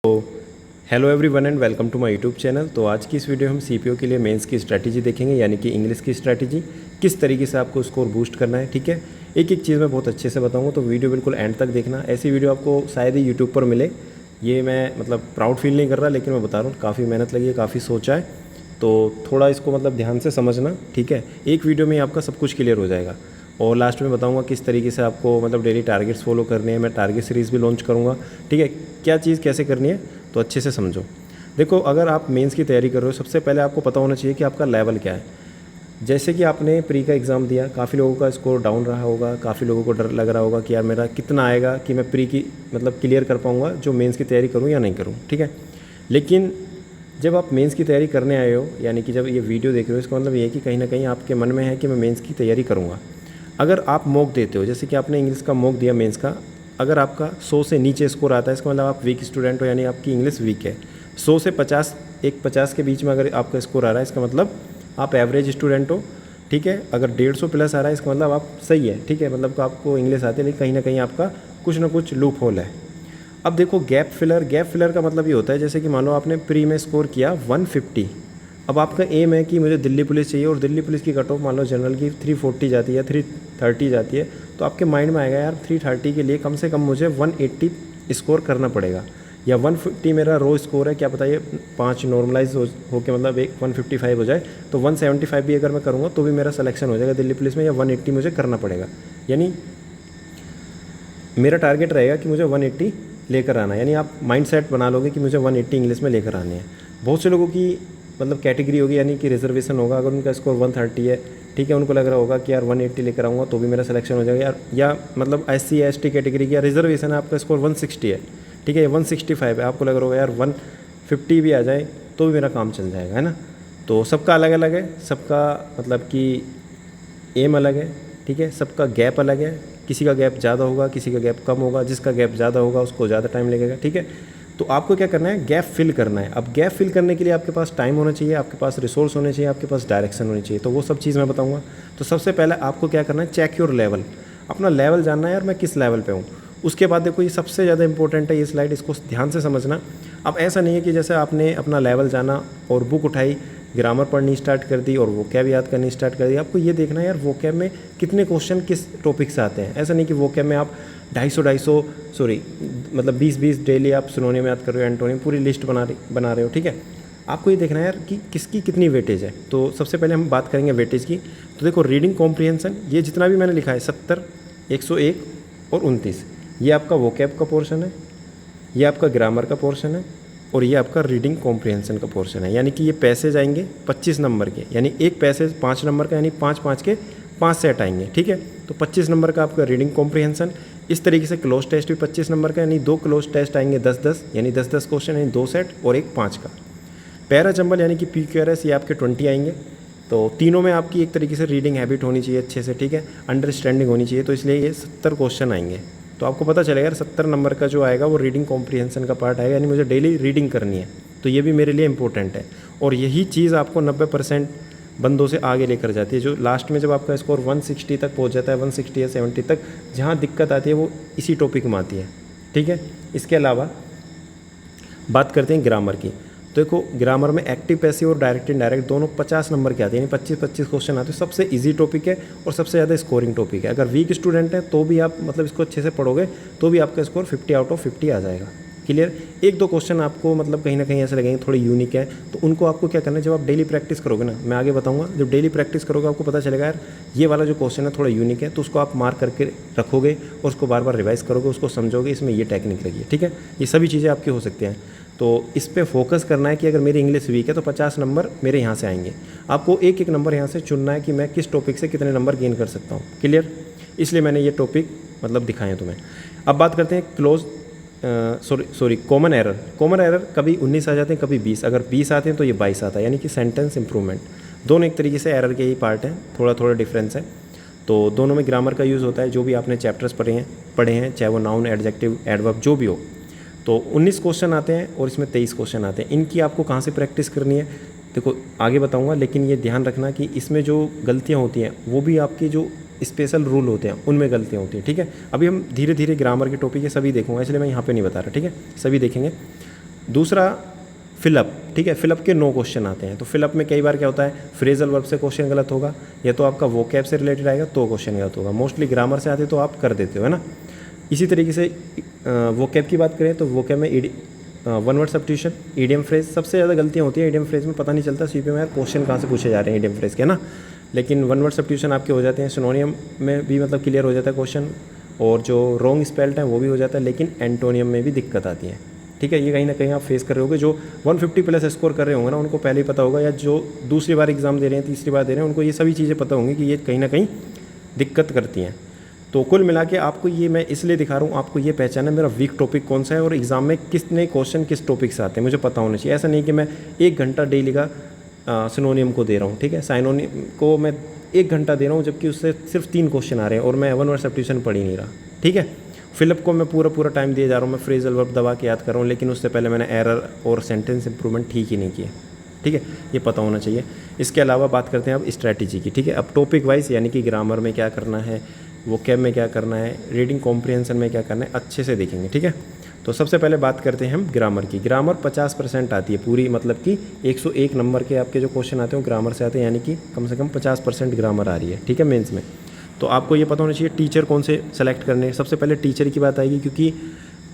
तो hello everyone and welcome to my YouTube channel. तो आज की इस वीडियो हम सीपीओ के लिए मेंस की स्ट्रैटेजी देखेंगे, यानी कि इंग्लिश की स्ट्रैटेजी, किस तरीके से आपको स्कोर बूस्ट करना है। ठीक है, एक एक चीज़ मैं बहुत अच्छे से बताऊंगा, तो वीडियो बिल्कुल एंड तक देखना। ऐसी वीडियो आपको शायद ही यूट्यूब पर मिले। ये मैं प्राउड फील नहीं कर रहा, लेकिन मैं बता रहा हूँ काफ़ी मेहनत लगी है, काफ़ी सोचा है, तो थोड़ा इसको ध्यान से समझना। ठीक है, एक वीडियो में आपका सब कुछ क्लियर हो जाएगा। और लास्ट में बताऊंगा किस तरीके से आपको डेली टारगेट्स फॉलो करने हैं। मैं टारगेट सीरीज़ भी लॉन्च करूंगा। ठीक है, क्या चीज़ कैसे करनी है तो अच्छे से समझो। देखो, अगर आप मेंस की तैयारी कर रहे हो, सबसे पहले आपको पता होना चाहिए कि आपका लेवल क्या है। जैसे कि आपने प्री का एग्ज़ाम दिया, काफ़ी लोगों का स्कोर डाउन रहा होगा, काफ़ी लोगों को डर लग रहा होगा कि यार मेरा कितना आएगा कि मैं प्री की क्लियर कर पाऊँगा, जो मेंस की तैयारी करूँ या नहीं करूँ। ठीक है, लेकिन जब आप मेंस की तैयारी करने आए हो, यानी कि जब ये वीडियो देख रहे हो, इसका ये है कि कहीं ना कहीं आपके मन में है कि मैं मेंस की तैयारी करूँगा। अगर आप मॉक देते हो, जैसे कि आपने इंग्लिश का मॉक दिया मेंस का, अगर आपका 100 से नीचे स्कोर आता है, इसका आप वीक स्टूडेंट हो, यानी आपकी इंग्लिश वीक है। 100 से 50, 50 के बीच में अगर आपका स्कोर आ रहा है, इसका आप एवरेज स्टूडेंट हो। ठीक है, अगर 150 प्लस आ रहा है, इसका आप सही है। ठीक है, आपको इंग्लिश आती है, लेकिन कहीं ना कहीं आपका कुछ ना कुछ लूप होल है। अब देखो, गैप फिलर का ये होता है, जैसे कि मान लो आपने प्री में स्कोर किया 150। अब आपका एम है कि मुझे दिल्ली पुलिस चाहिए, और दिल्ली पुलिस की कट ऑफ मान लो जनरल की 340 जाती है, 330 जाती है, तो आपके माइंड में आएगा यार 330 के लिए कम से कम मुझे 180 स्कोर करना पड़ेगा, या 150 मेरा रो स्कोर है, क्या पता ये 5 नॉर्मलाइज हो के एक 155 हो जाए, तो 175 भी अगर मैं करूँगा तो भी मेरा सिलेक्शन हो जाएगा दिल्ली पुलिस में, या 180 मुझे करना पड़ेगा। यानी मेरा टारगेट रहेगा कि मुझे 180 लेकर आना है। यानी आप माइंड सेट बना लोगे कि मुझे 180 इंग्लिश में लेकर आने हैं। बहुत से लोगों की कैटेगरी होगी, यानी कि रिजर्वेशन होगा, अगर उनका स्कोर 130 है, ठीक है, उनको लग रहा होगा कि यार 180 लेकर आऊँगा तो भी मेरा सिलेक्शन हो जाएगा यार, या SC ST कैटेगरी की या रिजर्वेशन है, आपका स्कोर 160 है, ठीक है, 165 है, आपको लग रहा होगा यार 150 भी आ जाए तो भी मेरा काम चल जाएगा, है ना। तो सबका अलग अलग है, सबका कि एम अलग है। ठीक है, सबका गैप अलग है, किसी का गैप ज़्यादा होगा, किसी का गैप कम होगा, जिसका गैप ज़्यादा होगा उसको ज़्यादा टाइम लगेगा। ठीक है, तो आपको क्या करना है, गैप फिल करना है। अब गैप फिल करने के लिए आपके पास टाइम होना चाहिए, आपके पास रिसोर्स होने चाहिए, आपके पास डायरेक्शन होनी चाहिए, तो वो सब चीज़ मैं बताऊंगा। तो सबसे पहले आपको क्या करना है, चेक योर लेवल, अपना लेवल जानना है यार मैं किस लेवल पे हूँ। उसके बाद देखो, ये सबसे ज़्यादा इंपॉर्टेंट है ये स्लाइड, इसको ध्यान से समझना। अब ऐसा नहीं है कि जैसे आपने अपना लेवल जाना और बुक उठाई, ग्रामर पढ़नी स्टार्ट कर दी और वोकैब याद करनी स्टार्ट कर दी, आपको ये देखना है यार वोकैब में कितने क्वेश्चन किस टॉपिक से आते हैं। ऐसा नहीं कि वोकैब में आप 20 डेली आप सिनोनिम याद कर रहे हो, एंटोनिम पूरी लिस्ट बना रहे हो। ठीक है, आपको ये देखना है यार कि किसकी कितनी वेटेज है। तो सबसे पहले हम बात करेंगे वेटेज की। तो देखो, रीडिंग कॉम्प्रिहेंशन, ये जितना भी मैंने लिखा है 70, 101 और 29, ये आपका वोकैब का पोर्शन है, ये आपका ग्रामर का पोर्शन है, और ये आपका रीडिंग कॉम्प्रिहेंशन का पोर्शन है। यानी कि ये पैसेज आएंगे 25 नंबर के, यानी एक पैसेज 5 नंबर का, यानी 5 के 5 सेट आएंगे। ठीक है, तो 25 नंबर का आपका रीडिंग कॉम्प्रिहेंशन। इस तरीके से क्लोज टेस्ट भी 25 नंबर का, यानी 2 क्लोज टेस्ट आएंगे 10-10, यानी 10-10 क्वेश्चन, यानी 2 सेट और एक 5 का। पैरा चंबल यानी कि PQRS, ये आपके 20 आएंगे। तो तीनों में आपकी एक तरीके से रीडिंग हैबिट होनी चाहिए अच्छे से, ठीक है, अंडरस्टैंडिंग होनी चाहिए, तो इसलिए ये 70 क्वेश्चन आएंगे। तो आपको पता चलेगा यार 70 नंबर का जो आएगा वो रीडिंग कॉम्प्रिहेंशन का पार्ट आएगा, यानी मुझे डेली रीडिंग करनी है, तो ये भी मेरे लिए इंपॉर्टेंट है। और यही चीज़ आपको 90% बंदों से आगे लेकर जाती है, जो लास्ट में जब आपका स्कोर 160 तक पहुंच जाता है, 160 या 70 तक, जहाँ दिक्कत आती है वो इसी टॉपिक में आती है। ठीक है, इसके अलावा बात करते हैं ग्रामर की। तो देखो, ग्रामर में एक्टिव पैसिव और डायरेक्ट इनडायरेक्ट दोनों 50 नंबर के आते हैं, यानी 25-25 क्वेश्चन आते हैं। सबसे इजी टॉपिक है और सबसे ज़्यादा स्कोरिंग टॉपिक है। अगर वीक स्टूडेंट है तो भी आप इसको अच्छे से पढ़ोगे तो भी आपका स्कोर 50 आउट ऑफ 50 आ जाएगा। क्लियर। एक दो क्वेश्चन आपको कहीं ना कहीं ऐसे लगेंगे थोड़े यूनिक है, तो उनको आपको क्या करना है, जब आप डेली प्रैक्टिस करोगे ना, मैं आगे बताऊंगा, जब डेली प्रैक्टिस करोगे आपको पता चलेगा यार ये वाला जो क्वेश्चन है थोड़ा यूनिक है, तो उसको आप मार्क करके रखोगे और उसको बार बार रिवाइज करोगे, उसको समझोगे, इसमें ये टेक्निक लगी है। ठीक है, ये सभी चीज़ें आपकी हो सकती हैं। तो इस पे फोकस करना है कि अगर मेरी इंग्लिश वीक है तो 50 नंबर मेरे यहाँ से आएंगे। आपको एक एक नंबर यहाँ से चुनना है कि मैं किस टॉपिक से कितने नंबर गेन कर सकता हूँ। क्लियर, इसलिए मैंने ये टॉपिक दिखाए हैं तुम्हें। अब बात करते हैं क्लोज कॉमन एरर कभी 19 आ जाते हैं, कभी 20। अगर 20 आते हैं तो ये 22 आता है, यानी कि सेंटेंस इंप्रूवमेंट। दोनों एक तरीके से एरर के ही पार्ट हैं, थोड़ा थोड़ा डिफरेंस है। तो दोनों में ग्रामर का यूज़ होता है, जो भी आपने चैप्टर्स पढ़े हैं, चाहे वो नाउन, एडजेक्टिव, एडवर्ब जो भी हो। तो 19 क्वेश्चन आते हैं और इसमें 23 क्वेश्चन आते हैं। इनकी आपको कहाँ से प्रैक्टिस करनी है देखो आगे बताऊंगा, लेकिन ये ध्यान रखना कि इसमें जो गलतियाँ होती हैं वो भी आपकी जो स्पेशल रूल होते हैं उनमें गलतियाँ होती हैं। ठीक है, अभी हम धीरे धीरे ग्रामर के टॉपिक है सभी देखूंगा, इसलिए मैं यहाँ पे नहीं बता रहा। ठीक है, सभी देखेंगे। दूसरा फिलअप, ठीक है, फिलअप के 9 क्वेश्चन आते हैं। तो फिलअप में कई बार क्या होता है, फ्रेजल वर्ब से क्वेश्चन गलत होगा, या तो आपका वोकैब से रिलेटेड आएगा तो क्वेश्चन गलत होगा। मोस्टली ग्रामर से आते तो आप कर देते हो, है ना। इसी तरीके से वोकैब की बात करें तो वोकैब में one word substitution, idiom phrase, सबसे ज़्यादा गलतियाँ होती हैं ईडियम फ्रेज में। पता नहीं चलता सीपी में यार क्वेश्चन कहाँ से पूछे जा रहे हैं ईडियम फ्रेज के, ना। लेकिन वन वर्ड सब्स्टिट्यूशन आपके हो जाते हैं। सिनोनियम में भी मतलब क्लियर हो जाता है क्वेश्चन, और जो रॉन्ग स्पेल्ड है वो भी हो जाता है, लेकिन एंटोनियम में भी दिक्कत आती है, ठीक है। ये कहीं ना कहीं आप फेस कर रहे होगे। जो 150 प्लस स्कोर कर रहे होंगे ना, उनको पहले ही पता होगा, या जो दूसरी बार एग्जाम दे रहे हैं, तीसरी बार दे रहे हैं, उनको ये सभी चीज़ें पता होंगी कि ये कहीं ना कहीं दिक्कत करती हैं। तो कुल मिला के आपको ये मैं इसलिए दिखा रहा हूँ, आपको ये पहचाना मेरा वीक टॉपिक कौन सा है और एग्जाम में कितने क्वेश्चन किस टॉपिक से आते हैं, मुझे पता होना चाहिए। ऐसा नहीं कि मैं 1 घंटा डेली का सिनोनियम को दे रहा हूँ, ठीक है, साइनोनियम को मैं 1 घंटा दे रहा हूँ, जबकि उससे सिर्फ 3 क्वेश्चन आ रहे हैं और मैं वन वर्ड सब्स्टिट्यूशन पढ़ ही नहीं रहा, ठीक है। फिलअप को मैं पूरा टाइम दिए जा रहा हूँ, मैं फ्रेजल वर्ब दबा के याद कर रहा हूँ, लेकिन उससे पहले मैंने एरर और सेंटेंस इंप्रूवमेंट ठीक ही नहीं किए, ठीक है, ये पता होना चाहिए। इसके अलावा बात करते हैं अब स्ट्रैटेजी की, ठीक है। अब टॉपिक वाइज यानी कि ग्रामर में क्या करना है, वोकैब में क्या करना है, रीडिंग कॉम्प्रिहेंशन में क्या करना है, अच्छे से देखेंगे, ठीक है। तो सबसे पहले बात करते हैं हम ग्रामर की। ग्रामर 50% आती है पूरी, मतलब कि 101 नंबर के आपके जो क्वेश्चन आते हैं वो ग्रामर से आते हैं, यानी कि कम से कम 50% ग्रामर आ रही है, ठीक है, मेंस में। तो आपको ये पता होना चाहिए टीचर कौन से सेलेक्ट करने हैं। सबसे पहले टीचर की बात आएगी, क्योंकि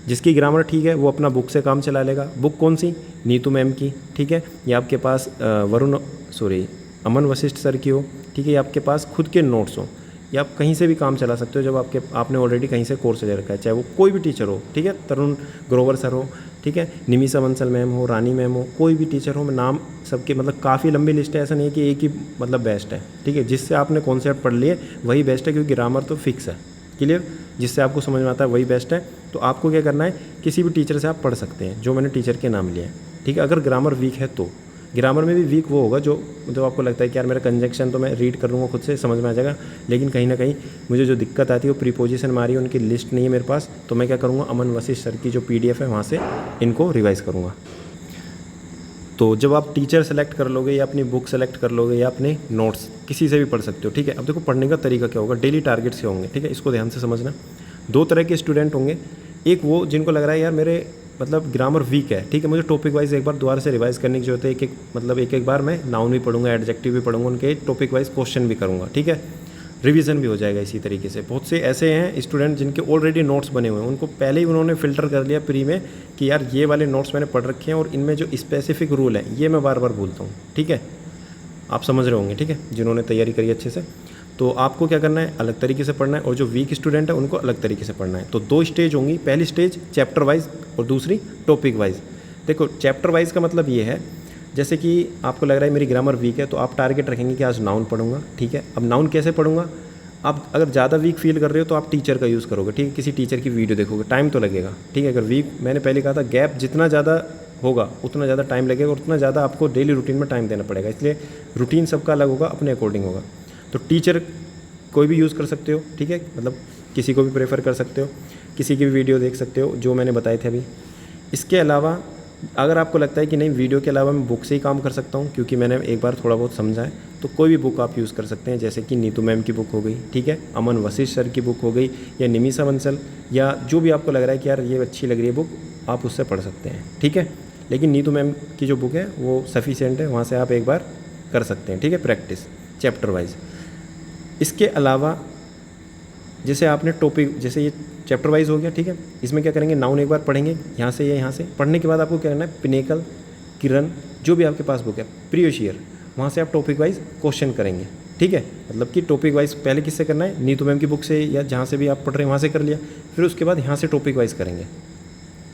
जिसकी ग्रामर ठीक है वो अपना बुक से काम चला लेगा। बुक कौन सी, नीतू मैम की, ठीक है, या आपके पास अमन वशिष्ठ सर की हो, ठीक है, या आपके पास खुद के नोट्स हो, या आप कहीं से भी काम चला सकते हो जब आपने ऑलरेडी कहीं से कोर्स ले रखा है, चाहे वो कोई भी टीचर हो, ठीक है, तरुण ग्रोवर सर हो, ठीक है, निमिषा बंसल मैम हो, रानी मैम हो, कोई भी टीचर हो, मैं नाम सबके, मतलब काफ़ी लंबी लिस्ट है, ऐसा नहीं है कि एक ही मतलब बेस्ट है, ठीक है। जिससे आपने कॉन्सेप्ट पढ़ लिए वही बेस्ट है, क्योंकि ग्रामर तो फिक्स है, क्लियर, जिससे आपको समझ में आता है वही बेस्ट है। तो आपको क्या करना है, किसी भी टीचर से आप पढ़ सकते हैं, जो मैंने टीचर के नाम लिए हैं, ठीक है। अगर ग्रामर वीक है तो ग्रामर में भी वीक वो होगा जो आपको लगता है कि यार मेरा कंजंक्शन तो मैं रीड कर लूँगा खुद से, समझ में आ जाएगा, लेकिन कहीं ना कहीं मुझे जो दिक्कत आती है वो प्रीपोजिशन में आ रही है, उनकी लिस्ट नहीं है मेरे पास, तो मैं क्या करूँगा, अमन वशिष्ठ सर की जो PDF है वहाँ से इनको रिवाइज़ करूँगा। तो जब आप टीचर सेलेक्ट कर लोगे, या अपनी बुक सेलेक्ट कर लोगे, या अपने नोट्स, किसी से भी पढ़ सकते हो, ठीक है। अब देखो पढ़ने का तरीका क्या होगा, डेली टारगेट से होंगे, ठीक है, इसको ध्यान से समझना। 2 तरह के स्टूडेंट होंगे, एक वो जिनको लग रहा है यार मेरे मतलब ग्रामर वीक है, ठीक है, मुझे टॉपिक वाइज एक बार दोबारा से रिवाइज करने की जरूरत है। एक बार मैं नाउन भी पढ़ूंगा, एडजेक्टिव भी पढ़ूंगा, उनके टॉपिक वाइज क्वेश्चन भी करूंगा, ठीक है, रिवीजन भी हो जाएगा इसी तरीके से। बहुत से ऐसे हैं स्टूडेंट जिनके ऑलरेडी नोट्स बने हुए हैं, उनको पहले ही उन्होंने फ़िल्टर कर लिया प्री में कि यार ये वाले नोट्स मैंने पढ़ रखे हैं और इनमें जो स्पेसिफिक रूल है ये मैं बार बार भूलता हूँ, ठीक है, आप समझ रहे होंगे, ठीक है, जिन्होंने तैयारी करी अच्छे से। तो आपको क्या करना है, अलग तरीके से पढ़ना है, और जो वीक स्टूडेंट है उनको अलग तरीके से पढ़ना है। तो 2 स्टेज होंगी, पहली स्टेज चैप्टर वाइज और दूसरी टॉपिक वाइज। देखो चैप्टर वाइज का मतलब ये है, जैसे कि आपको लग रहा है मेरी ग्रामर वीक है, तो आप टारगेट रखेंगे कि आज नाउन पढ़ूंगा, ठीक है। अब नाउन कैसे पढ़ूंगा, आप अगर ज़्यादा वीक फील कर रहे हो तो आप टीचर का यूज़ करोगे, ठीक है, किसी टीचर की वीडियो देखोगे, टाइम तो लगेगा, ठीक है। अगर वीक, मैंने पहले कहा था गैप जितना ज़्यादा होगा उतना ज़्यादा टाइम लगेगा, और उतना ज़्यादा आपको डेली रूटीन में टाइम देना पड़ेगा, इसलिए रूटीन सबका अलग होगा, अपने अकॉर्डिंग होगा। तो टीचर कोई भी यूज़ कर सकते हो, ठीक है, मतलब किसी को भी प्रेफर कर सकते हो, किसी की भी वीडियो देख सकते हो जो मैंने बताए थे अभी। इसके अलावा अगर आपको लगता है कि नहीं वीडियो के अलावा मैं बुक से ही काम कर सकता हूँ, क्योंकि मैंने एक बार थोड़ा बहुत समझा है, तो कोई भी बुक आप यूज़ कर सकते हैं, जैसे कि नीतू मैम की बुक हो गई, ठीक है, अमन वशिष्ठ सर की बुक हो गई, या निमिषा बंसल, या जो भी आपको लग रहा है कि यार ये अच्छी लग रही है बुक, आप उससे पढ़ सकते हैं, ठीक है। लेकिन नीतू मैम की जो बुक है वो सफिशिएंट है, वहाँ से आप एक बार कर सकते हैं, ठीक है, प्रैक्टिस चैप्टर वाइज। इसके अलावा जैसे आपने टॉपिक, जैसे ये चैप्टर वाइज हो गया, ठीक है, इसमें क्या करेंगे, नाउन एक बार पढ़ेंगे यहाँ से या यहाँ से, पढ़ने के बाद आपको क्या करना है, पिनेकल, किरण, जो भी आपके पास बुक है, प्रियोश ईयर, वहाँ से आप टॉपिक वाइज क्वेश्चन करेंगे, ठीक है। मतलब कि टॉपिक वाइज पहले किससे करना है, नीतू मैम की बुक से या जहाँ से भी आप पढ़ रहे हैं वहाँ से कर लिया, फिर उसके बाद यहाँ से टॉपिक वाइज करेंगे।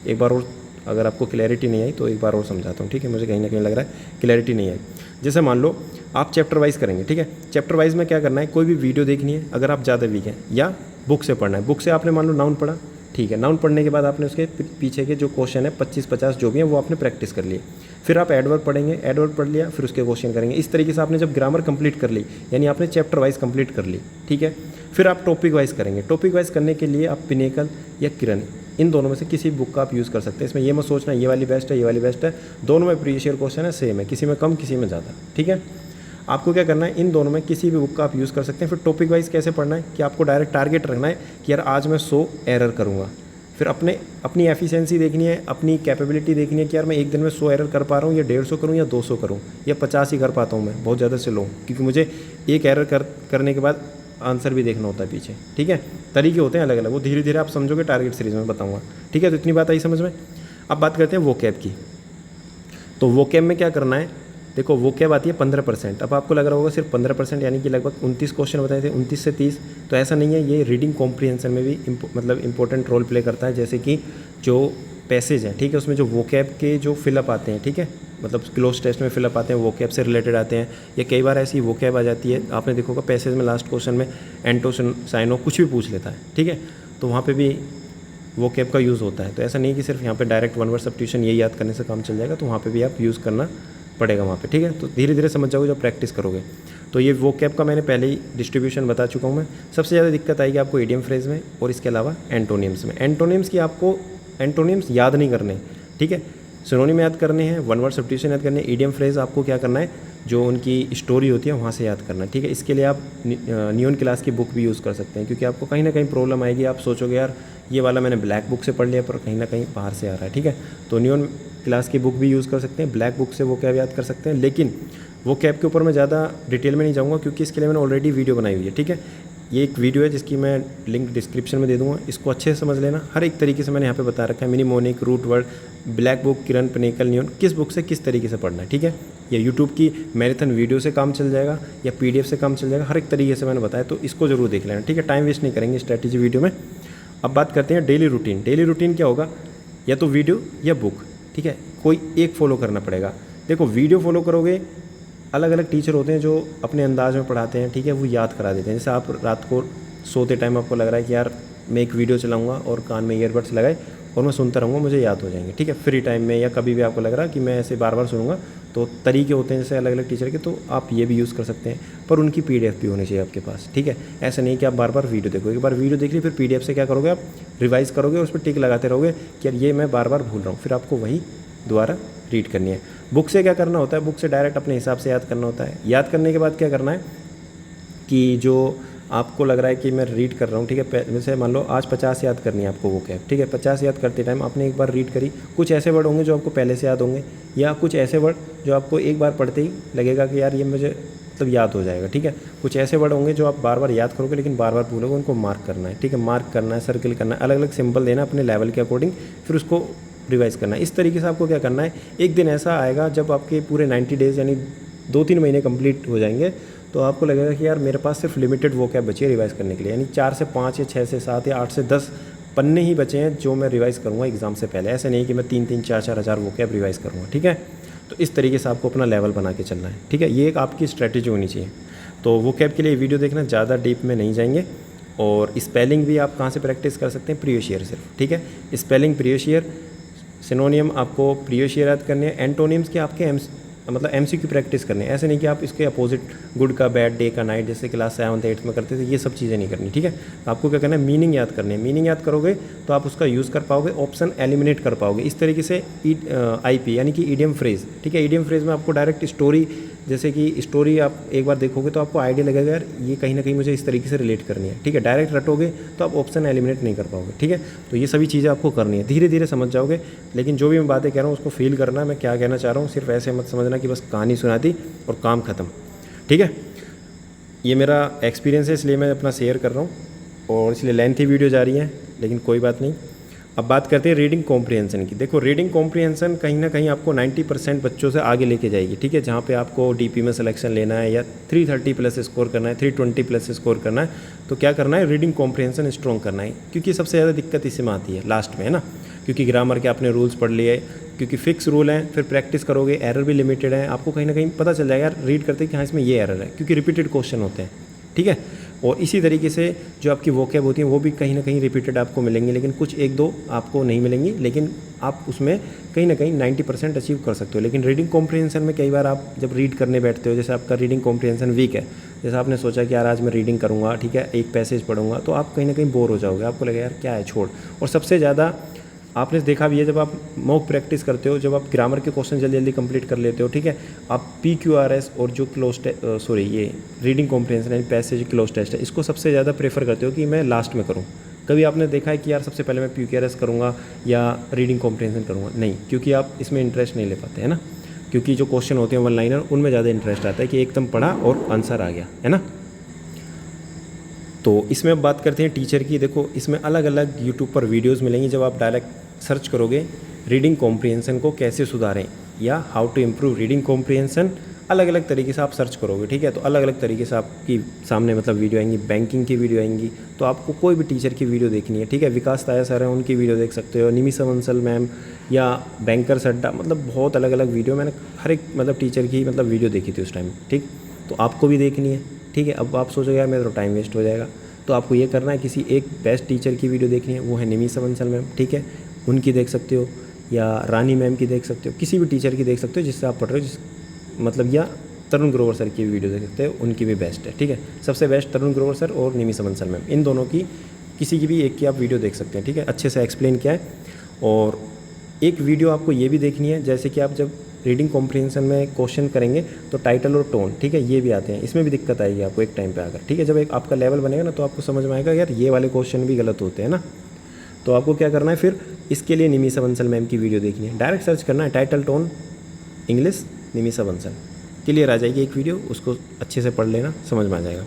एक बार और अगर आपको क्लैरिटी नहीं आई तो एक बार और समझाता हूँ, ठीक है, मुझे कहीं ना कहीं लग रहा है क्लैरिटी नहीं आई। जैसे मान लो आप चैप्टर वाइज करेंगे, ठीक है, चैप्टर वाइज में क्या करना है, कोई भी वीडियो देखनी है अगर आप ज़्यादा वीक हैं, या बुक से पढ़ना है। बुक से आपने मान लो नाउन पढ़ा, ठीक है, नाउन पढ़ने के बाद आपने उसके पीछे के जो क्वेश्चन है 25-50 जो भी हैं वो आपने प्रैक्टिस कर लिए, फिर आप एडवर्ब पढ़ेंगे, एडवर्ब पढ़ लिया, फिर उसके क्वेश्चन करेंगे। इस तरीके से आपने जब ग्रामर कंप्लीट कर ली, यानी आपने चैप्टर वाइज कंप्लीट कर ली, ठीक है, फिर आप टॉपिक वाइज करेंगे। टॉपिक वाइज करने के लिए आप पिनेकल या किरण, इन दोनों में से किसी बुक का आप यूज़ कर सकते हैं। इसमें ये मत सोचना ये वाली बेस्ट है ये वाली बेस्ट है, दोनों में प्रीवियस ईयर क्वेश्चन है सेम है, किसी में कम किसी में ज़्यादा, ठीक है। आपको क्या करना है, इन दोनों में किसी भी बुक का आप यूज़ कर सकते हैं। फिर टॉपिक वाइज कैसे पढ़ना है कि आपको डायरेक्ट टारगेट रखना है कि यार आज मैं 100 एरर करूँगा, फिर अपनी एफिशिएंसी देखनी है, अपनी कैपेबिलिटी देखनी है कि यार मैं एक दिन में 100 एरर कर पा रहा हूँ या 150 करूँ या 200 करूँ या 50 ही कर पाता हूँ मैं बहुत ज़्यादा से लो, क्योंकि मुझे एक एरर करने के बाद आंसर भी देखना होता है पीछे, ठीक है। तरीके होते हैं अलग अलग, वो धीरे धीरे आप समझोगे, टारगेट सीरीज में बताऊँगा, ठीक है। तो इतनी बात आई समझ में। अब बात करते हैं वोकैब की। तो वोकैब में क्या करना है, देखो वोकैब आती है 15%। अब आपको लग रहा होगा सिर्फ 15%, यानी कि लगभग 29 क्वेश्चन बताए थे, 29 से 30। तो ऐसा नहीं है, ये रीडिंग कॉम्प्रिहेंशन में भी मतलब इंपॉर्टेंट रोल प्ले करता है। जैसे कि जो पैसेज है, ठीक है, उसमें जो वोकैब के जो फिलअप आते हैं, ठीक है, मतलब क्लोज टेस्ट में फिलअप आते हैं, वोकैब से रिलेटेड आते हैं, या कई बार ऐसी वोकैब आ जाती है, आपने देखो होगा पैसेज में लास्ट क्वेश्चन में एंटो साइनो कुछ भी पूछ लेता है, ठीक है, तो वहाँ पे भी वोकैब का यूज़ होता है। तो ऐसा नहीं कि सिर्फ यहाँ पे डायरेक्ट वन वर्ड सब्स्टिट्यूशन यही याद करने से काम चल जाएगा, तो वहाँ पे भी आप यूज़ करना पड़ेगा वहाँ पे, ठीक है। तो धीरे धीरे समझ जाओगे जब प्रैक्टिस करोगे। तो ये वोकैब का मैंने पहले ही डिस्ट्रीब्यूशन बता चुका हूँ मैं। सबसे ज़्यादा दिक्कत आएगी आपको इडियम फ्रेज में और इसके अलावा एंटोनियम्स में। एंटोनियम्स की आपको एंटोनियम्स याद नहीं करने, ठीक है, सिनोनिम याद करने हैं, वन वर्ड सब्स्टिट्यूशन याद करने हैं। इडियम फ्रेज आपको क्या करना है, जो उनकी स्टोरी होती है वहाँ से याद करना है, ठीक है। इसके लिए आप नियॉन क्लास की बुक भी यूज़ कर सकते हैं, क्योंकि आपको कहीं ना कहीं प्रॉब्लम आएगी, आप सोचोगे यार ये वाला मैंने ब्लैक बुक से पढ़ लिया पर कहीं ना कहीं बाहर से आ रहा है, ठीक है। तो नियॉन क्लास की बुक भी यूज़ कर सकते हैं, ब्लैक बुक से वो कैब याद कर सकते हैं। लेकिन वो कैब के ऊपर मैं ज़्यादा डिटेल में नहीं जाऊँगा, क्योंकि इसके लिए मैंने ऑलरेडी वीडियो बनाई हुई है, ठीक है। ये एक वीडियो है जिसकी मैं लिंक डिस्क्रिप्शन में दे दूँगा, इसको अच्छे से समझ लेना। हर एक तरीके से मैंने यहाँ पे बता रखा है, मिनीमोनिक, रूट वर्ड, ब्लैक बुक, किरण पिनेकल, नियॉन, किस बुक से किस तरीके से पढ़ना है, ठीक है। या यूट्यूब की मैराथन वीडियो से काम चल जाएगा या PDF से काम चल जाएगा, हर एक तरीके से मैंने बताया, तो इसको जरूर देख लेना, ठीक है। टाइम वेस्ट नहीं करेंगे स्ट्रैटेजी वीडियो में। अब बात करते हैं डेली रूटीन। डेली रूटीन क्या होगा, या तो वीडियो या बुक, ठीक है, कोई एक फॉलो करना पड़ेगा। देखो वीडियो फॉलो करोगे, अलग अलग टीचर होते हैं जो अपने अंदाज में पढ़ाते हैं, ठीक है, वो याद करा देते हैं। जैसे आप रात को सोते टाइम आपको लग रहा है कि यार मैं एक वीडियो चलाऊंगा और कान में ईयरबड्स लगाए और मैं सुनता रहूँगा, मुझे याद हो जाएंगे, ठीक है। फ्री टाइम में या कभी भी आपको लग रहा है कि मैं ऐसे बार बार सुनूंगा, तो तरीके होते हैं जैसे अलग अलग टीचर के, तो आप ये भी यूज़ कर सकते हैं, पर उनकी PDF भी होनी चाहिए आपके पास, ठीक है। ऐसा नहीं कि आप बार बार वीडियो देखो, एक बार वीडियो देख ली फिर PDF से क्या करोगे, आप रिवाइज़ करोगे और उस पर टिक लगाते रहोगे कि यार ये मैं बार बार भूल रहा हूँ, फिर आपको वही दोबारा रीड करनी है। बुक से क्या करना होता है, बुक से डायरेक्ट अपने हिसाब से याद करना होता है। याद करने के बाद क्या करना है कि जो आपको लग रहा है कि मैं रीड कर रहा हूँ, ठीक है, जैसे मान लो आज 50 याद करनी है आपको वो कैब, ठीक है। 50 याद करते टाइम आपने एक बार रीड करी, कुछ ऐसे वर्ड होंगे जो आपको पहले से याद होंगे, या कुछ ऐसे वर्ड जो आपको एक बार पढ़ते ही लगेगा कि यार ये मुझे मतलब याद हो जाएगा, ठीक है। कुछ ऐसे वर्ड होंगे जो आप बार बार याद करोगे लेकिन बार बार भूलोगे, उनको मार्क करना है, ठीक है। मार्क करना है, सर्किल करना है, अलग अलग सिंबल देना अपने लेवल के अकॉर्डिंग, फिर उसको रिवाइज़ करना है। इस तरीके से आपको क्या करना है, एक दिन ऐसा आएगा जब आपके पूरे 90 डेज़ यानी 2-3 महीने कंप्लीट हो जाएंगे, तो आपको लगेगा कि यार मेरे पास सिर्फ लिमिटेड वो कैब बची है रिवाइज़ करने के लिए, यानी 4 से 5 या 6 से 7 या 8 से 10 पन्ने ही बचे हैं जो मैं रिवाइज़ करूँगा एग्ज़ाम से पहले। ऐसे नहीं कि मैं 3-3, 4-4 हज़ार वो कैब रिवाइज़ करूँगा, ठीक है। तो इस तरीके से आपको अपना लेवल बना के चलना है, ठीक है। ये एक आपकी स्ट्रैटेजी होनी चाहिए। तो वो कैब के लिए वीडियो देखना, ज़्यादा डीप में नहीं जाएंगे। और स्पेलिंग भी आप कहाँ से प्रैक्टिस कर सकते हैं, प्रीवियस ईयर सिर्फ, ठीक है। स्पेलिंग प्रीवियस ईयर, सिनोनियम आपको प्रीवियस ईयर याद करने हैं, एंटोनिम्स के आपके मतलब MCQ प्रैक्टिस करनी है। ऐसे नहीं कि आप इसके अपोजिट गुड का बैड, डे का नाइट, जैसे क्लास 7th 8th में करते थे, ये सब चीज़ें नहीं करनी, ठीक है। आपको क्या करना है, मीनिंग याद करनी है। मीनिंग याद करोगे तो आप उसका यूज़ कर पाओगे, ऑप्शन एलिमिनेट कर पाओगे। इस तरीके से IP यानी कि ईडियम फ्रेज, ठीक है। ईडियम फ्रेज में आपको डायरेक्ट स्टोरी, जैसे कि स्टोरी आप एक बार देखोगे तो आपको आइडिया लगेगा यार ये कहीं ना कहीं मुझे इस तरीके से रिलेट करनी है, ठीक है। डायरेक्ट रटोगे तो आप ऑप्शन एलिमिनेट नहीं कर पाओगे, ठीक है। तो ये सभी चीज़ें आपको करनी है, धीरे धीरे समझ जाओगे। लेकिन जो भी मैं बातें कह रहा हूँ उसको फील करना, मैं क्या कहना चाह रहा हूँ, सिर्फ ऐसे मत समझना कि बस कहानी सुना दी और काम ख़त्म, ठीक है। ये मेरा एक्सपीरियंस है इसलिए मैं अपना शेयर कर रहा हूँ, और इसलिए लेंथी वीडियो जा रही है, लेकिन कोई बात नहीं। अब बात करते हैं रीडिंग कॉम्प्रिहेंशन की। देखो रीडिंग कॉम्प्रिहेंशन कहीं ना कहीं आपको 90% बच्चों से आगे लेके जाएगी, ठीक है। जहाँ पे आपको DP में सिलेक्शन लेना है या 330 प्लस स्कोर करना है, 320 प्लस स्कोर करना है, तो क्या करना है, रीडिंग कॉम्प्रिहेंशन स्ट्रॉन्ग करना है। क्योंकि सबसे ज़्यादा दिक्कत इसी में आती है लास्ट में, है ना, क्योंकि ग्रामर के आपने रूल्स पढ़ लिए, क्योंकि फिक्स रूल हैं, फिर प्रैक्टिस करोगे, एरर भी लिमिटेड है, आपको कहीं ना कहीं पता चल जाएगा यार रीड करते कि हाँ इसमें ये एरर है, क्योंकि रिपीटेड क्वेश्चन होते हैं, ठीक है। और इसी तरीके से जो आपकी वोकैब होती हैं वो भी कहीं ना कहीं रिपीटेड आपको मिलेंगी, लेकिन कुछ 1-2 आपको नहीं मिलेंगी, लेकिन आप उसमें कहीं ना कहीं 90% अचीव कर सकते हो। लेकिन रीडिंग कॉम्प्रिहेंशन में कई बार आप जब रीड करने बैठते हो, जैसे आपका रीडिंग कॉम्प्रिहेंशन वीक है, जैसे आपने सोचा कि यार आज मैं रीडिंग करूँगा, ठीक है, एक पैसेज पढ़ूंगा, तो आप कहीं ना कहीं बोर हो जाओगे, आपको लगेगा यार क्या है, छोड़। और सबसे ज़्यादा आपने देखा भी है, जब आप मॉक प्रैक्टिस करते हो, जब आप ग्रामर के क्वेश्चन जल्दी जल्दी कंप्लीट कर लेते हो, ठीक है, आप PQRS और जो ये रीडिंग कॉम्प्रिहेंशन यानी पैसेज क्लोज टेस्ट है, इसको सबसे ज़्यादा प्रेफर करते हो कि मैं लास्ट में करूं, कभी आपने देखा है कि यार सबसे पहले मैं PQRS करूँगा या रीडिंग कॉम्प्रिहेंशन करूँगा? नहीं, क्योंकि आप इसमें इंटरेस्ट नहीं ले पाते, है ना। क्योंकि जो क्वेश्चन होते हैं वन लाइनर, उनमें ज़्यादा इंटरेस्ट आता है कि एकदम पढ़ा और आंसर आ गया, है ना। तो इसमें अब बात करते हैं टीचर की। देखो इसमें अलग अलग यूट्यूब पर वीडियोस मिलेंगी। जब आप डायरेक्ट सर्च करोगे रीडिंग कॉम्प्रिहेंशन को कैसे सुधारें या how to improve reading comprehension, अलग अलग तरीके से आप सर्च करोगे, ठीक है। तो अलग अलग तरीके से आपकी सामने मतलब वीडियो आएंगी, बैंकिंग की वीडियो आएंगी। तो आपको कोई भी टीचर की वीडियो देखनी है, ठीक है। विकास ताया सर हैं, उनकी वीडियो देख सकते हो, निमिषा बंसल मैम या बैंकर्स अड्डा, मतलब बहुत अलग अलग वीडियो मैंने हर एक मतलब टीचर की मतलब वीडियो देखी थी उस टाइम, ठीक। तो आपको भी देखनी है, ठीक है। अब आप सोचोगे यार मेरा तो टाइम वेस्ट हो जाएगा, तो आपको ये करना है किसी एक बेस्ट टीचर की वीडियो देखनी है, वो है निमिषा बंसल मैम, ठीक है। उनकी देख सकते हो या रानी मैम की देख सकते हो, किसी भी टीचर की देख सकते हो जिससे आप पढ़ रहे हो, मतलब या तरुण ग्रोवर सर की वीडियो देख सकते हो, उनकी भी बेस्ट है, ठीक है। सबसे बेस्ट तरुण ग्रोवर सर और निमिषा बंसल मैम, इन दोनों की किसी की भी एक की आप वीडियो देख सकते हैं, ठीक है। अच्छे से एक्सप्लेन किया है। और एक वीडियो आपको ये भी देखनी है, जैसे कि आप जब रीडिंग कॉम्प्रिहेंशन में क्वेश्चन करेंगे तो टाइटल और टोन, ठीक है, ये भी आते हैं। इसमें भी दिक्कत आएगी आपको एक टाइम पे आकर, ठीक है। जब एक आपका लेवल बनेगा ना तो आपको समझ में आएगा यार ये वाले क्वेश्चन भी गलत होते हैं ना। तो आपको क्या करना है फिर, इसके लिए निमिषा बंसल मैम की वीडियो देखनी है। डायरेक्ट सर्च करना है title tone English Nimisha Bansal, clear आ जाएगी एक वीडियो, उसको अच्छे से पढ़ लेना, समझ में आ जाएगा।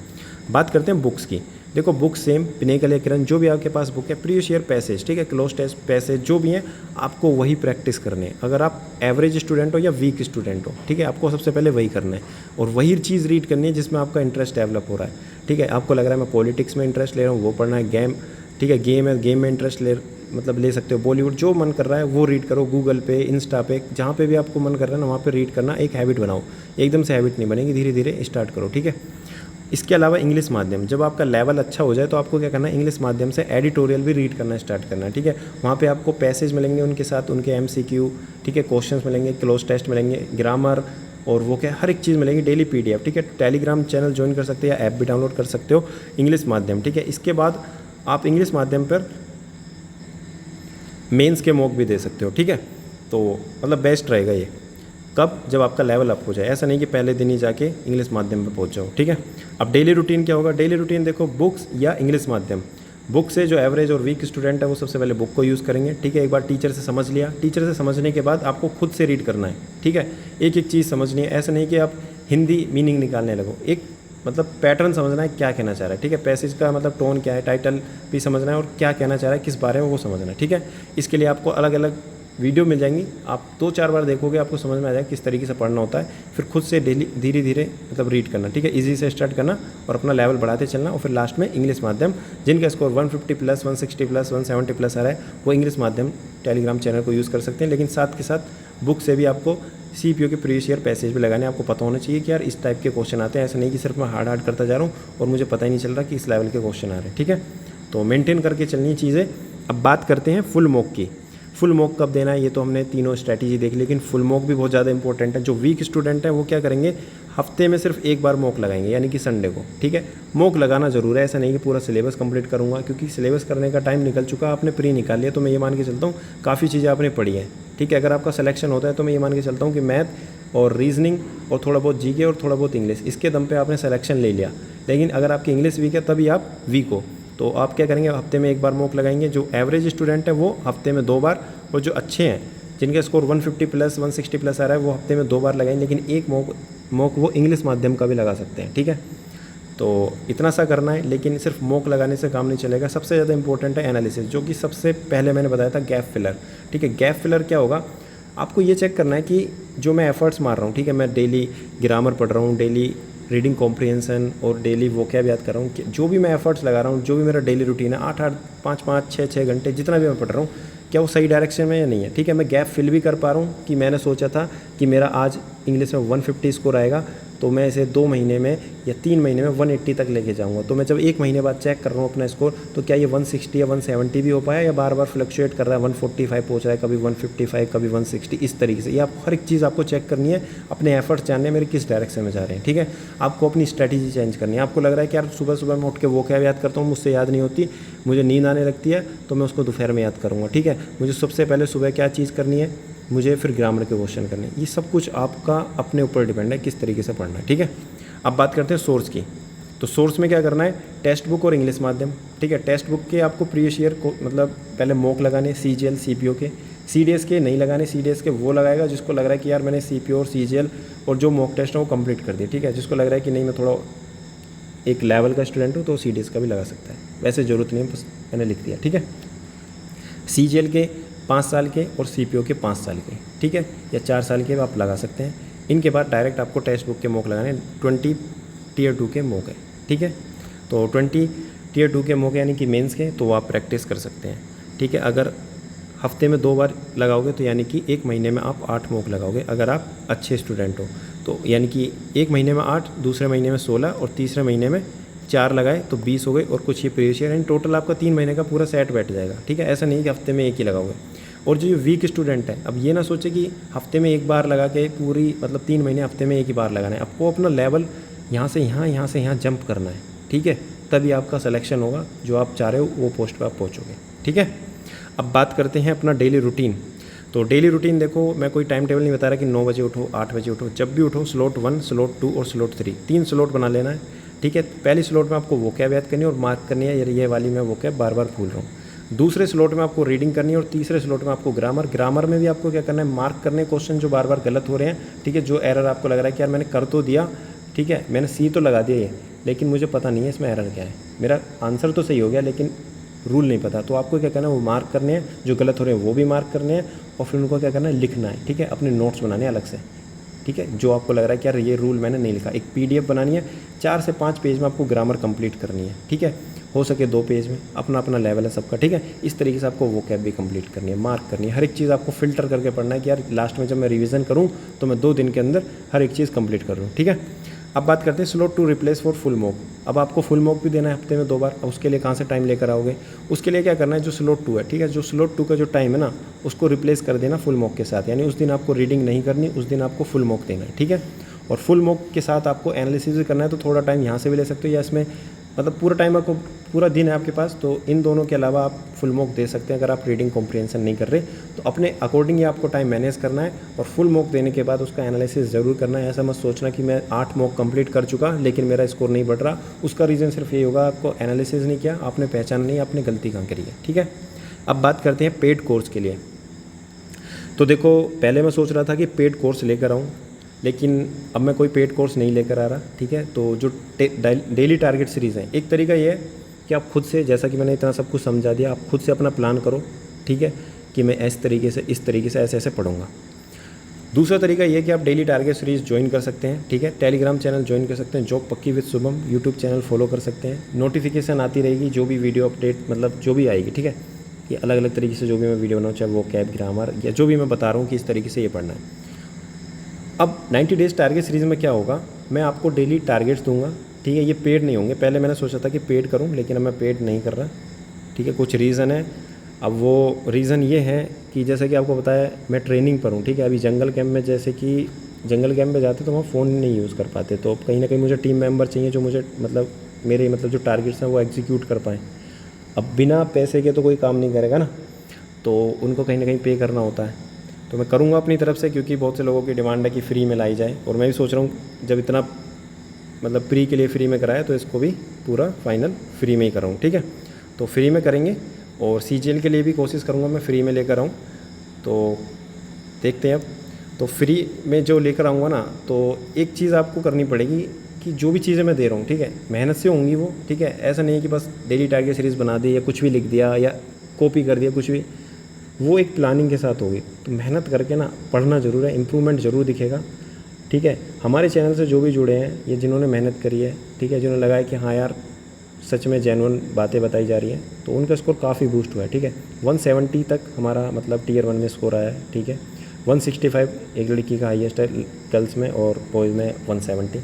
बात करते हैं बुक्स की। देखो बुक सेम, पिनेकल या किरण, जो भी आपके पास बुक है, प्रीवियस ईयर पैसेज, ठीक है, क्लोज टेस्ट पैसेज जो भी हैं, आपको वही प्रैक्टिस करने हैं। अगर आप एवरेज स्टूडेंट हो या वीक स्टूडेंट हो, ठीक है, आपको सबसे पहले वही करना है और वही चीज़ रीड करनी है जिसमें आपका इंटरेस्ट डेवलप हो रहा है, ठीक है। आपको लग रहा है मैं पॉलिटिक्स में इंटरेस्ट ले रहा हूँ, वो पढ़ना है। गेम, ठीक है, गेम है, गेम में इंटरेस्ट ले सकते हो। बॉलीवुड, जो मन कर रहा है वो रीड करो, गूगल पे, इंस्टा पे, जहाँ पे भी आपको मन कर रहा है ना वहाँ पे रीड करना एक हैबिट बनाओ। एकदम से हैबिट नहीं बनेगी, धीरे धीरे स्टार्ट करो, ठीक है। इसके अलावा इंग्लिश माध्यम, जब आपका लेवल अच्छा हो जाए तो आपको क्या करना है, इंग्लिश माध्यम से एडिटोरियल भी रीड करना स्टार्ट करना है, ठीक है। वहाँ पे आपको पैसेज मिलेंगे, उनके साथ उनके MCQ, ठीक है, क्वेश्चंस मिलेंगे, क्लोज टेस्ट मिलेंगे, ग्रामर और वो क्या हर एक चीज़ मिलेगी, डेली PDF, ठीक है। टेलीग्राम चैनल ज्वाइन कर सकते हो या ऐप भी डाउनलोड कर सकते हो, इंग्लिश माध्यम, ठीक है। इसके बाद आप इंग्लिश माध्यम पर मेंस के मॉक भी दे सकते हो, ठीक है। तो मतलब बेस्ट रहेगा ये। कब, जब आपका लेवल अप हो जाए, ऐसा नहीं कि पहले दिन ही जाके इंग्लिश माध्यम पे पहुंच जाओ, ठीक है। अब डेली रूटीन क्या होगा, डेली रूटीन देखो बुक्स या इंग्लिश माध्यम। बुक से जो एवरेज और वीक स्टूडेंट है वो सबसे पहले बुक को यूज़ करेंगे, ठीक है। एक बार टीचर से समझ लिया, टीचर से समझने के बाद आपको खुद से रीड करना है, ठीक है। एक एक चीज़ समझनी है, ऐसा नहीं कि आप हिंदी मीनिंग निकालने लगो, एक मतलब पैटर्न समझना है, क्या कहना चाह रहा है, ठीक है। पैसेज का मतलब टोन क्या है, टाइटल भी समझना है और क्या कहना चाह रहा है, किस बारे में वो समझना है, ठीक है। इसके लिए आपको अलग अलग वीडियो मिल जाएंगी, आप 2-4 बार देखोगे आपको समझ में आ जाएगा किस तरीके से पढ़ना होता है। फिर खुद से डेली धीरे धीरे मतलब रीड करना, ठीक है। इजी से स्टार्ट करना और अपना लेवल बढ़ाते चलना और फिर लास्ट में इंग्लिश माध्यम, जिनका स्कोर 150 प्लस, 160 प्लस, 170 प्लस आ रहा है, वो इंग्लिश माध्यम टेलीग्राम चैनल को यूज़ कर सकते हैं। लेकिन साथ के साथ बुक से भी आपको CPO के प्रीवियस ईयर पैसेज भी लगाने, आपको पता होना चाहिए कि यार इस टाइप के क्वेश्चन आते हैं। ऐसा नहीं कि सिर्फ मैं हार्ड करता जा रहा हूँ और मुझे पता ही नहीं चल रहा कि इस लेवल के क्वेश्चन आ रहे हैं, ठीक है। तो मेंटेन करके चलनी चीज़ें। अब बात करते हैं फुल मॉक की। फुल मॉक कब देना है, ये तो हमने तीनों स्ट्रैटेजी देख ली, लेकिन फुल मॉक भी बहुत ज़्यादा इंपॉर्टेंट है। जो वीक स्टूडेंट है वो क्या करेंगे, हफ्ते में सिर्फ एक बार मॉक लगाएंगे, यानी कि संडे को, ठीक है। मॉक लगाना ज़रूर है, ऐसा नहीं कि पूरा सिलेबस कंप्लीट करूँगा, क्योंकि सिलेबस करने का टाइम निकल चुका, आपने प्री निकाल लिया। तो मैं ये मान के चलता हूँ काफ़ी चीज़ें आपने पढ़ी हैं, ठीक है। अगर आपका सिलेक्शन होता है तो मैं ये मान के चलता हूँ कि मैथ और रीजनिंग और थोड़ा बहुत GK और थोड़ा बहुत इंग्लिश, इसके दम पे आपने सिलेक्शन ले लिया। लेकिन अगर आपकी इंग्लिश वीक है तभी आप वीक हो, तो आप क्या करेंगे, हफ्ते में एक बार मॉक लगाएंगे। जो एवरेज स्टूडेंट है वो हफ्ते में 2 बार, और जो अच्छे हैं जिनका स्कोर 150 प्लस 160 प्लस आ रहा है वो हफ्ते में 2 बार लगाएंगे। लेकिन एक मॉक वो इंग्लिश माध्यम का भी लगा सकते हैं, ठीक है। तो इतना सा करना है, लेकिन सिर्फ मॉक लगाने से काम नहीं चलेगा। सबसे ज़्यादा इंपॉर्टेंट है एनालिसिस, जो कि सबसे पहले मैंने बताया था गैप फिलर, ठीक है। गैप फिलर क्या होगा, आपको ये चेक करना है कि जो मैं एफर्ट्स मार रहा हूँ, ठीक है, मैं डेली ग्रामर पढ़ रहा हूँ, डेली रीडिंग कॉम्प्रिहेंशन और डेली वोकैब याद कर रहा हूँ, जो भी मैं एफर्ट्स लगा रहा हूँ, जो भी मेरा डेली रूटीन है 8-8, 5-5, 6-6 घंटे जितना भी मैं पढ़ रहा हूँ, क्या वो सही डायरेक्शन में या नहीं है, ठीक है। मैं गैप फिल भी कर पा रहा हूँ कि मैंने सोचा था कि मेरा आज इंग्लिश में 150 स्कोर आएगा, तो मैं इसे 2 महीने में या 3 महीने में 180 तक लेके जाऊंगा। तो मैं जब 1 महीने बाद चेक कर रहा हूँ अपना स्कोर, तो क्या ये 160 या 170 भी हो पाया, या बार बार फ्लक्चुएट कर रहा है, 145 पहुँच रहा है, कभी 155, कभी 160, इस तरीके से। ये आप हर एक चीज़ आपको चेक करनी है, अपने एफर्ट्स जानने मेरे किस डायरेक्शन में जा रहे हैं, ठीक है। आपको अपनी स्ट्रैटेजी चेंज करनी है। आपको लग रहा है कि यार सुबह सुबह मैं उठ के वो क्या याद करता हूँ, मुझसे याद नहीं होती, मुझे नींद आने लगती है, तो मैं उसको दोपहर में याद करूँगा, ठीक है। मुझे सबसे पहले सुबह क्या चीज़ करनी है, मुझे फिर ग्रामर के क्वेश्चन करने। ये सब कुछ आपका अपने ऊपर डिपेंड है किस तरीके से पढ़ना है, ठीक है। अब बात करते हैं सोर्स की। तो सोर्स में क्या करना है, टेक्स्ट बुक और इंग्लिश माध्यम, ठीक है। टेक्स्ट बुक के आपको प्रीवियस ईयर को मतलब पहले मॉक लगाने CGL CPO के, CDS के नहीं लगाने, CDS के वो लगाएगा जिसको लग रहा है कि यार मैंने CPO और CGL और जो मॉक टेस्ट है वो कंप्लीट कर दिए, ठीक है। जिसको लग रहा है कि नहीं मैं थोड़ा एक लेवल का स्टूडेंट हूँ तो CDS का भी लगा सकता है, वैसे ज़रूरत नहीं है, बस मैंने लिख दिया, ठीक है। CGL के 5 साल के और CPO के 5 साल के, ठीक है, या 4 साल के आप लगा सकते हैं। इनके बाद डायरेक्ट आपको टेक्स्ट बुक के मॉक लगाने, 20 Tier 2 के मॉक है, ठीक है। तो 20 Tier 2 के मौके यानी कि मेंस के, तो आप प्रैक्टिस कर सकते हैं, ठीक है। अगर हफ्ते में 2 बार लगाओगे तो यानी कि 1 महीने में आप 8 मॉक लगाओगे अगर आप अच्छे स्टूडेंट हो, तो यानी कि 1 महीने में 8, दूसरे महीने में 16 और तीसरे महीने में 4 लगाए तो 20 हो गए, और कुछ ये प्रीवियस ईयर, यानी टोटल आपका 3 महीने का पूरा सेट बैठ जाएगा, ठीक है। ऐसा नहीं कि हफ्ते में 1 ही लगाओगे। और जो वीक स्टूडेंट है, अब ये ना सोचे कि हफ्ते में 1 बार लगा के पूरी मतलब 3 महीने हफ्ते में 1 ही बार लगाना है। आपको अपना लेवल यहाँ से यहाँ जंप करना है, ठीक है, तभी आपका सिलेक्शन होगा, जो आप चाह रहे हो वो पोस्ट पर आप पहुँचोगे, ठीक है। अब बात करते हैं अपना डेली रूटीन। तो डेली रूटीन देखो, मैं कोई टाइम टेबल नहीं बता रहा कि 9 बजे उठो, 8 बजे उठो, जब भी उठो स्लॉट 1, स्लॉट 2 और स्लॉट 3, 3 स्लॉट बना लेना है, ठीक है। पहली स्लॉट में आपको वोकैब याद करनी है और मार्क करनी है, ये वाली मैं वोकैब बार बार भूल रहा हूँ। दूसरे स्लॉट में आपको रीडिंग करनी है और तीसरे स्लॉट में आपको ग्रामर में भी आपको क्या करना है, मार्क करने क्वेश्चन जो बार बार गलत हो रहे हैं, ठीक है। जो एरर आपको लग रहा है कि यार मैंने कर तो दिया, ठीक है, मैंने सी तो लगा दिया ये, लेकिन मुझे पता नहीं है इसमें एरर क्या है, मेरा आंसर तो सही हो गया लेकिन रूल नहीं पता, तो आपको क्या करना है, वो मार्क करने हैं, जो गलत हो रहे हैं वो भी मार्क करने हैं, और फिर उनको क्या करना है, लिखना है, ठीक है। अपने नोट्स बनाने हैं अलग से, ठीक है। जो आपको लग रहा है कि यार ये रूल मैंने नहीं लिखा, एक PDF बनानी है, 4 से 5 पेज में आपको ग्रामर कंप्लीट करनी है, ठीक है। हो सके 2 पेज में, अपना अपना लेवल है सबका, ठीक है। इस तरीके से आपको वोकैब भी कंप्लीट करनी है, मार्क करनी है, हर एक चीज़ आपको फिल्टर करके पढ़ना है कि यार लास्ट में जब मैं रिवीजन करूँ तो मैं 2 दिन के अंदर हर एक चीज़ कंप्लीट कर लूँ, ठीक है। अब बात करते हैं slot 2 replace for full mock. अब आपको फुल मॉक भी देना है हफ्ते में 2 बार। अब उसके लिए कहाँ से टाइम लेकर आओगे, उसके लिए क्या करना है, जो स्लॉट 2 है, ठीक है, जो स्लॉट 2 का जो टाइम है ना, उसको रिप्लेस कर देना फुल मॉक के साथ, यानी उस दिन आपको रीडिंग नहीं करनी, उस दिन आपको फुल मॉक देना है, ठीक है। और फुल मॉक के साथ आपको एनालिसिस भी करना है, तो थोड़ा टाइम यहाँ से भी ले सकते हो, या इसमें मतलब पूरा टाइम आपको पूरा दिन है आपके पास, तो इन दोनों के अलावा आप फुल मॉक दे सकते हैं। अगर आप रीडिंग कॉम्प्रिहेंशन नहीं कर रहे तो अपने अकॉर्डिंग ही आपको टाइम मैनेज करना है, और फुल मॉक देने के बाद उसका एनालिसिस ज़रूर करना है। ऐसा मत सोचना कि मैं 8 मॉक कंप्लीट कर चुका लेकिन मेरा स्कोर नहीं बढ़ रहा, उसका रीज़न सिर्फ ये होगा आपको एनालिसिस नहीं किया, आपने पहचान नहीं, आपने गलती कहाँ करी है, ठीक है। अब बात करते हैं पेड कोर्स के लिए। तो देखो, पहले मैं सोच रहा था कि पेड कोर्स लेकर आऊँ, लेकिन अब मैं कोई पेड कोर्स नहीं लेकर आ रहा, ठीक है। तो जो डेली टारगेट सीरीज़ है, एक तरीका ये है कि आप खुद से, जैसा कि मैंने इतना सब कुछ समझा दिया, आप खुद से अपना प्लान करो, ठीक है, कि मैं इस तरीके से ऐसे ऐसे पढ़ूंगा। दूसरा तरीका ये है कि आप डेली टारगेट सीरीज़ ज्वाइन कर सकते हैं, ठीक है। टेलीग्राम चैनल ज्वाइन कर सकते हैं, जॉब पक्की with Shubham, YouTube channel follow कर सकते हैं, नोटिफिकेशन आती रहेगी, जो भी वीडियो अपडेट मतलब जो भी आएगी, ठीक है। ये अलग अलग तरीके से जो भी मैं वीडियो बनाऊँ, चाहे वो कैब ग्रामर या जो भी मैं बता रहा हूँ कि इस तरीके से ये पढ़ना है। अब 90 डेज़ टारगेट सीरीज़ में क्या होगा, मैं आपको डेली टारगेट्स दूंगा, ठीक है। ये पेड नहीं होंगे, पहले मैंने सोचा था कि पेड करूं, लेकिन अब मैं पेड नहीं कर रहा, ठीक है। कुछ रीज़न है, अब वो रीज़न ये है कि जैसे कि आपको बताया मैं ट्रेनिंग पर हूँ, ठीक है। अभी जंगल कैंप में, जैसे कि जंगल कैंप में जाते तो वहाँ फ़ोन नहीं यूज़ कर पाते, तो कहीं ना कहीं मुझे टीम मेंबर चाहिए जो मुझे मतलब मेरे मतलब जो टारगेट्स हैं वो एग्जीक्यूट कर पाएँ। अब बिना पैसे के तो कोई काम नहीं करेगा ना, तो उनको कहीं ना कहीं पे करना होता है, तो मैं करूँगा अपनी तरफ से, क्योंकि बहुत से लोगों की डिमांड है कि फ्री में लाई जाए, और मैं भी सोच रहा हूँ जब इतना मतलब प्री के लिए फ्री में कराया तो इसको भी पूरा फाइनल फ्री में ही कराऊँ, ठीक है। तो फ्री में करेंगे, और CGL के लिए भी कोशिश करूँगा मैं फ्री में लेकर आऊँ, तो देखते हैं अब। तो फ्री में जो लेकर आऊँगा ना, तो एक चीज़ आपको करनी पड़ेगी कि जो भी चीज़ें मैं दे रहा हूँ, ठीक है, मेहनत से होंगी वो, ठीक है। ऐसा नहीं है कि बस डेली टारगेट सीरीज़ बना दी या कुछ भी लिख दिया या कॉपी कर दिया कुछ भी, वो एक प्लानिंग के साथ होगी। तो मेहनत करके ना पढ़ना ज़रूर है, इम्प्रूवमेंट ज़रूर दिखेगा, ठीक है। हमारे चैनल से जो भी जुड़े हैं, ये जिन्होंने मेहनत करी है, ठीक है, जिन्होंने लगा है कि हाँ यार सच में जेन्युइन बातें बताई जा रही हैं, तो उनका स्कोर काफ़ी बूस्ट हुआ है, ठीक है। 170 तक हमारा मतलब Tier 1 में स्कोर आया है, ठीक है। 165 एक लड़की का हाईएस्ट है गर्ल्स में, और बॉयज़ में 170,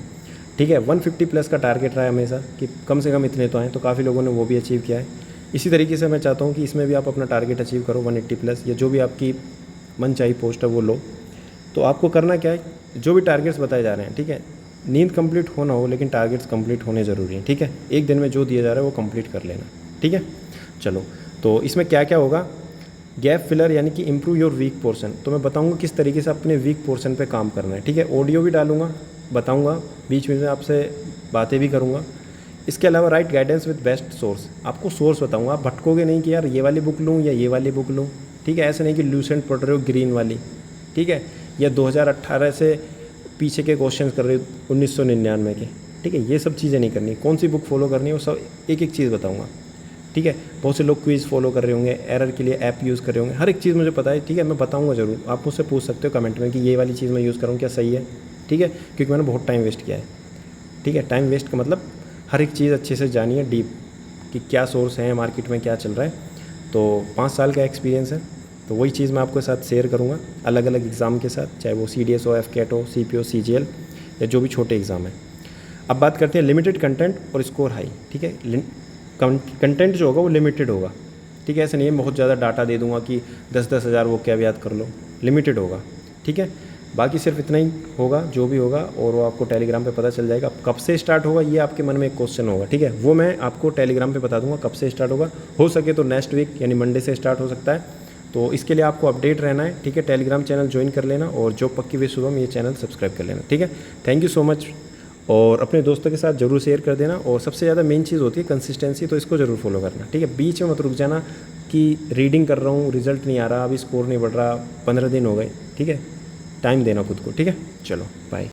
ठीक है। 150 प्लस का टारगेट रहा है हमेशा कि कम से कम इतने तो आएँ, तो काफ़ी लोगों ने वो भी अचीव किया है। इसी तरीके से मैं चाहता हूँ कि इसमें भी आप अपना टारगेट अचीव करो, 180 प्लस, या जो भी आपकी मन चाहिए पोस्ट है वो लो। तो आपको करना क्या है, जो भी टारगेट्स बताए जा रहे हैं, ठीक है, नींद कंप्लीट होना हो लेकिन टारगेट्स कंप्लीट होने ज़रूरी हैं, ठीक है। एक दिन में जो दिया जा रहा है वो कंप्लीट कर लेना, ठीक है। चलो, तो इसमें क्या क्या होगा, गैप फिलर यानी कि इम्प्रूव योर वीक पोर्शन, तो मैं बताऊँगा किस तरीके से अपने वीक पोर्शन पर काम करना है, ठीक है। ऑडियो भी डालूँगा, बताऊँगा, बीच में आपसे बातें भी करूँगा, इसके अलावा right guidance with best source, आपको सोर्स बताऊंगा, आप भटकोगे नहीं कि यार ये वाली बुक लूँ या ये वाली बुक लूँ, ठीक है। ऐसा नहीं कि लूसेंट पढ़ रहे हो ग्रीन वाली, ठीक है, या 2018 से पीछे के क्वेश्चन कर रहे हो 1999 के, ठीक है। ये सब चीज़ें नहीं करनी, कौन सी बुक फॉलो करनी है वो सब एक एक चीज़ बताऊँगा, ठीक है। बहुत से लोग क्विज़ फॉलो कर रहे होंगे, एरर के लिए ऐप यूज़ कर रहे होंगे, हर एक चीज़ मुझे पता है, ठीक है। मैं बताऊँगा ज़रूर, आप मुझसे पूछ सकते हो कमेंट में कि ये वाली चीज़ मैं यूज़ करूँ क्या सही है, ठीक है, क्योंकि मैंने बहुत टाइम वेस्ट किया है, ठीक है। टाइम वेस्ट का मतलब हर एक चीज़ अच्छे से जानिए डीप कि क्या सोर्स है, मार्केट में क्या चल रहा है। तो 5 साल का एक्सपीरियंस है, तो वही चीज़ मैं आपके साथ शेयर करूँगा अलग अलग एग्ज़ाम के साथ, चाहे वो CDS हो, FCAT हो, CPO, CGL या जो भी छोटे एग्ज़ाम है। अब बात करते हैं लिमिटेड कंटेंट और स्कोर हाई, ठीक है। कंटेंट जो होगा वो लिमिटेड होगा, ठीक है। ऐसा नहीं है बहुत ज़्यादा डाटा दे दूंगा कि 10-10 हज़ार वो क्या याद कर लो, लिमिटेड होगा, ठीक है। बाकी सिर्फ इतना ही होगा जो भी होगा, और वो आपको टेलीग्राम पे पता चल जाएगा। अब कब से स्टार्ट होगा ये आपके मन में एक क्वेश्चन होगा, ठीक है, वो मैं आपको टेलीग्राम पे बता दूंगा कब से स्टार्ट होगा। हो सके तो नेक्स्ट वीक यानी मंडे से स्टार्ट हो सकता है, तो इसके लिए आपको अपडेट रहना है, ठीक है। टेलीग्राम चैनल ज्वाइन कर लेना, और जो पक्की विश शुभम ये चैनल सब्सक्राइब कर लेना, ठीक है। थैंक यू सो मच, और अपने दोस्तों के साथ ज़रूर शेयर कर देना। और सबसे ज़्यादा मेन चीज़ होती है कंसिस्टेंसी, तो इसको ज़रूर फॉलो करना, ठीक है। बीच में मत रुक जाना कि रीडिंग कर रहा हूँ, रिजल्ट नहीं आ रहा, अभी स्कोर नहीं बढ़ रहा, 15 दिन हो गए, ठीक है। टाइम देना खुद को, ठीक है। चलो बाय।